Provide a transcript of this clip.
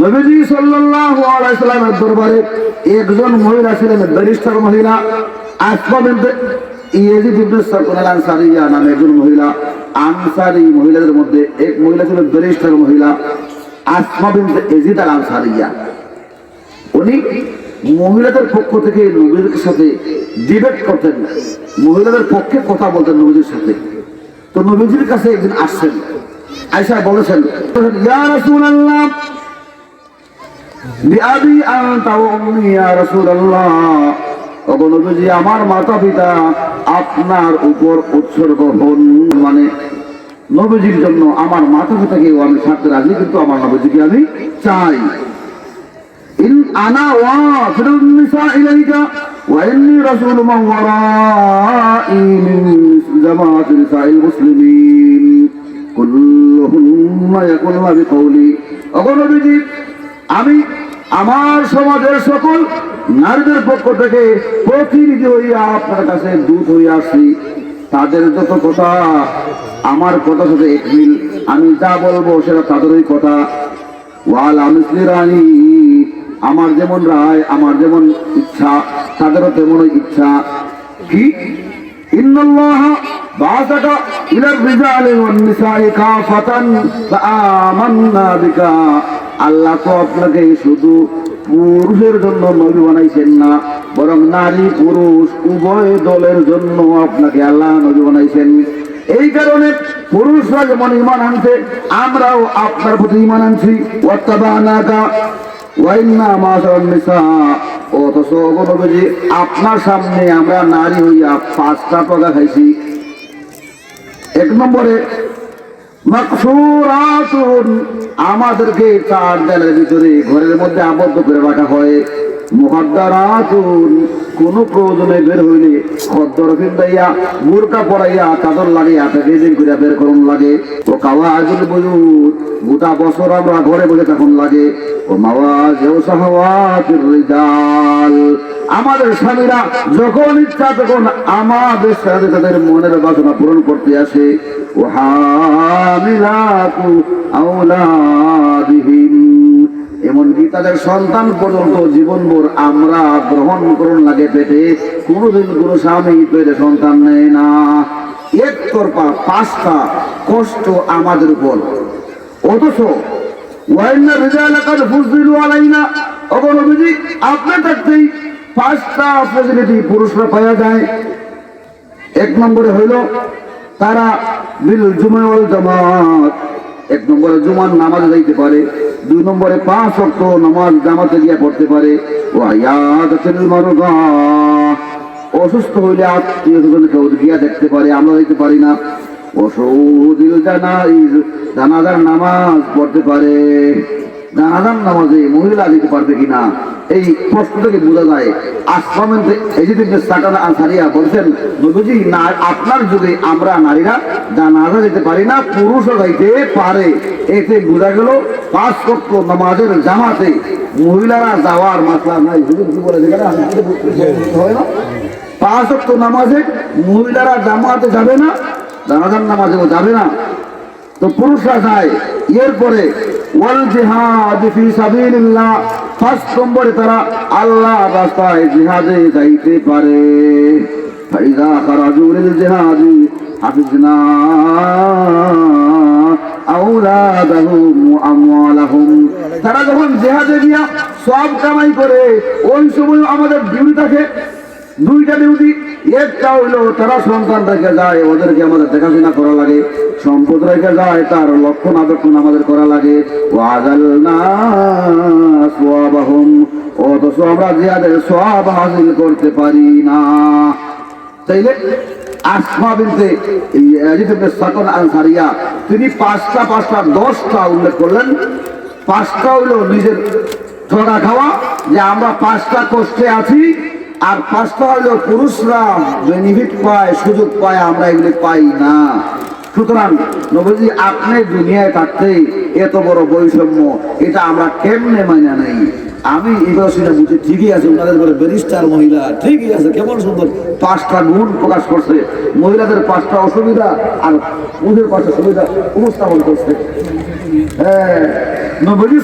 নবীজি সাল্লাল্লাহু আলাইহি সাল্লামের দরবারে একজন মহিলা ছিলেন, ব্যারিস্টার মহিলা, আসমা বিনতে ইয়াজিদ ইবনে সাকন আল আনসারিয়া নামে একজন মহিলা। আনসারী মহিলাদের মধ্যে এক মহিলা ছিল ব্যারিস্টার মহিলা, আসমা বিনতে ইয়াজিদ আল আনসারিয়া। উনি মহিলাদের পক্ষ থেকে নবীর সাথে ডিবেট করতেন, মহিলাদের পক্ষে কথা বলতেন নবীর সাথে। তো নবীজির কাছে একদিন আসছেন, আয়েশা বলেছেন, ইয়া রাসূলুল্লাহ বিআবি আনতা ওয়া উম্মি ইয়া রাসূলুল্লাহ, ওগো নবীজি আমার মাতা পিতা আপনার উপর উৎসর্গ হন, মানে নবীজির জন্য আমার মাতা পিতাকেও আমি ছাড়তে রাজি, কিন্তু আমার নবীজিকে আমি চাই। ইন আনা ওয়াফিরুন নিসা ইলাইকা ওয়া ইন্নী রাসূলু মান ওয়ারাই মিন জামাআতি নিসাইল মুসলিমিন কুল্লুহুম ইয়াকুলুনা বিকওলি, ওগো নবীজি আমি আমার সমাজের সকল নারীদের পক্ষ থেকে প্রতিনিধি হইয়া আপনার কাছে দূত হইয়া আসি। তাদের যত কথা আমার কথার সাথে এক মিল, আমি যা বলবো সেটা তাদেরই কথা। ওয়াল আমিসলি রানী, আমার যেমন রায়, আমার যেমন ইচ্ছা তাদেরও তেমনই ইচ্ছা। কি ইন্নাল্লাহ বা'আসাকা ইলার রিজালি ওয়ান নিসাই কাফাতান ফাআমান্না বিকা, আল্লাহ তো আপনাকে শুধু পুরুষের জন্য নবী বানাইছেন না, বরং নারী পুরুষ উভয় দলের জন্য আপনাকে আল্লাহ নবী বানাইছেন। এই কারণে পুরুষরা যেমন ঈমান আনছে, আমরাও আপনার প্রতি ঈমান আনছি। ওয়াত্তাবানাকা ওয়া ইন্না মা'শারান নিসা, অথচ নবীজি আপনার সামনে আমরা নারী হইয়া 5টা পগা খাইছি। এক নম্বরে মাকসুরাতুন, আমাদেরকে 4 দেয়ালের ভিতরে ঘরের মধ্যে আবদ্ধ করে রাখা হয়। মুহাদ্দারাতুন, কোন প্রয়োজনে বের হইলে খদ্দর ফিন্দাইয়া বোরকা পরাইয়া চাদর লাগাইয়া বেজিং করে বের করুন লাগে। ও কাওয়াজুল বুয়ুত, গোটা বছর আমরা ঘরে বসে তখন লাগে। ও মাওয়াজিউ শাহওয়াতির রিজাল, আমাদের স্বামীরা যখন ইচ্ছা তখন আমাদের সাথে তাদের মনের বাসনা পূরণ করতে আসে। ও হামিলাতু আওলাদিহিম, এমনকি তাদের সন্তান পর্যন্ত জীবনভর আমরা গ্রহণ করুন লাগে পেটে, কোনোদিন কোনো স্বামী পেটে সন্তান নেয় না। একতরফা 5টা কষ্ট আমাদের উপর, অথচ ওয়াইন্না রিজালা কাদ ফুযিলু আলাইনা, ওগো নবীজি আপনি থাকতেই 5টা ফ্যাসিলিটি পুরুষরা পাওয়া যায়। এক নম্বরে হইল তারা বিল জুমা ওয়াল জামাত, 1 নম্বরে জুমার নামাজে যাইতে পারে। 2 নম্বরে 5 ওয়াক্ত নামাজ জামাতে গিয়ে পড়তে পারে। ওয়া ইয়াদাতুল মারদা, অসুস্থ হইলে আত্মীয়-স্বজনকে গিয়া দেখতে পারে, আমরা যাইতে পারি না। ওয়াশুদিল জানাইজ, জানাজার নামাজ পড়তে পারে। জানাজার নামাজে মহিলা দিতে পারবে কিনা, এই প্রশ্ন থেকে বোঝা যায়। আসমা বিনতে ইয়াজিদ ইবনে সাকন আনসারিয়া বলছেন, নবীজি না আপনার যুগে আমরা নারীরা জানাজা যেতে পারি না, পুরুষও যাইতে পারে। এতে বোঝা গেল 5 ওয়াক্ত নামাজের জামাতে মহিলারা যাওয়ার মাসলা নাই। হুজুর কি বলে যেখানে হয় না, 5 ওয়াক্ত নামাজে মহিলারা জামাতে যাবে না, জানাজার নামাজেও যাবে না, তো পুরুষরা যায়। এরপরে ওয়াল জিহাদ ফি সাবিলিল্লাহ, 5 নম্বরে তারা আল্লাহর রাস্তায় জিহাদে যাইতে পারে। ফাইজা খারাজু লিল জিহাদি হাফিজনা আওলাদাহুম ওয়া আমওয়ালাহুম, তারা যখন জিহাদে গিয়া সব কামাই করে, ওই সময় আমাদের ডিউটি থাকে 2টা ডিউটি। একটা হইলো তারা সন্তান রেখে যায়, ওদেরকে আমাদের দেখাশোনা করা লাগে। সম্পদ রেখে যায়, তার রক্ষণাবেক্ষণ আমাদের করা লাগে। ওয়াজালনা সওয়াবাহুম, অথচ আমরা জিহাদের সওয়াব হাসিল করতে পারি না। তাইলে আসমা বিনতে ইয়াজিদ ইবনে সাকন আনসারিয়া তিনি 10টা উল্লেখ করলেন। 5টা হইলো নিজের ঠগা খাওয়া, যে আমরা 5টা কষ্টে আছি, আর 5টা হলো পুরুষরা বেনিফিট পায়, সুযোগ পায়, আমরা এগুলি পাই না। সুতরাং নবীজি আপনি দুনিয়ায় থাকতে এত বড় বৈষম্য, এটা আমরা কেমনে মাইনা নেই? আমি এগুলো শুনে বুঝি ঠিকই আছে, ওনাদের বলে ব্যারিস্টার মহিলা ঠিকই আছে, কেমন সুন্দর 5টা গুণ প্রকাশ করছে। মহিলাদের 5টা অসুবিধা আর পুরুষের 5টা সুবিধা উপস্থাপন করছে। হ্যাঁ, নবীজি